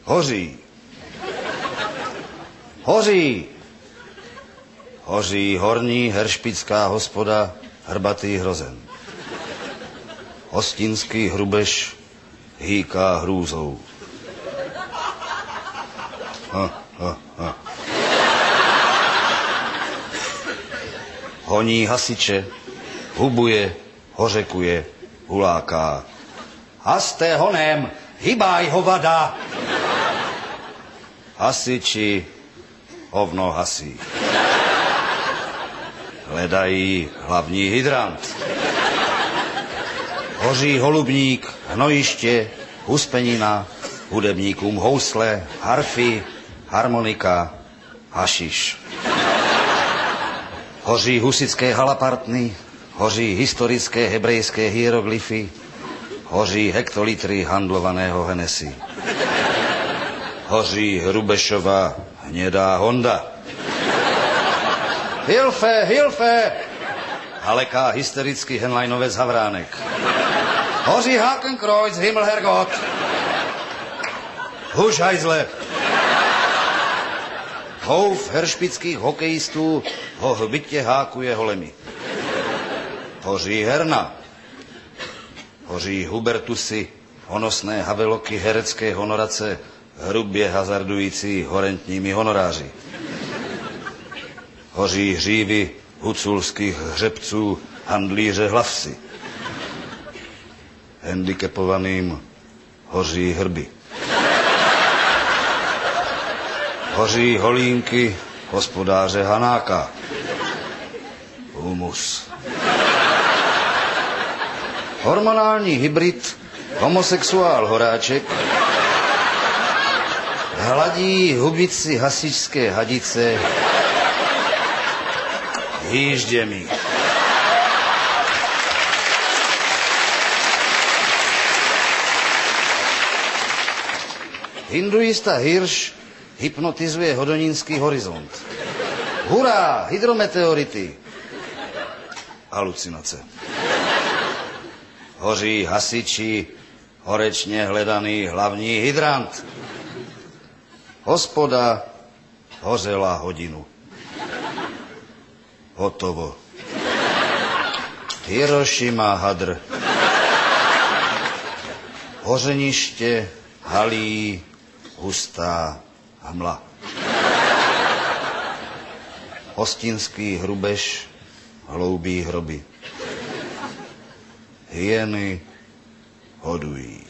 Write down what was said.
Hoří. Hoří. Hoří horní heršpická hospoda Hrbatý hrozen. Hostinský hrubež hýká hrůzou. Honí hasiče, hubuje, hořekuje, huláká. Haste honem, hybaj hovada. Hasiči hovno hasí. Hledají hlavní hydrant. Hoří holubník, hnojiště, huspenina, hudebníkům housle, harfy, harmonika, hašiš. Hoří husické halapartny, hoří historické hebrejské hieroglyfy, hoří hektolitry handlovaného Hennessy. Hoří Hrubešova hnědá Honda. Hilfe, hilfe! Haleká hysterický Henleinovec Havránek. Hoří Hakenkreuz, Himmelherrgott. Huš hajzle. Houf heršpických hokejistů ho hbitě hákuje holemi. Hoří herna. Hoří Hubertusy, honosné haveloky herecké honorace, hrubě hazardující horentními honoráři. Hoří hřívy huculských hřebců handlíře hlavsy. Handicapovaným hoří hrby. Hoří holínky hospodáře Hanáka. Humus. Hormonální hybrid, homosexuál Horáček, hladí hubici hasičské hadice hýžděmi. Hinduista Hirsch hypnotizuje hodonínský horizont. Hurá, hydrometeority. Halucinace. Hoří hasiči, horečně hledaný hlavní hydrant. Hospoda hořela hodinu. Hotovo. Hirošima hadr. Hořeniště halí hustá hmla. Hostinský hrubež hloubí hroby. Hyeny hodují.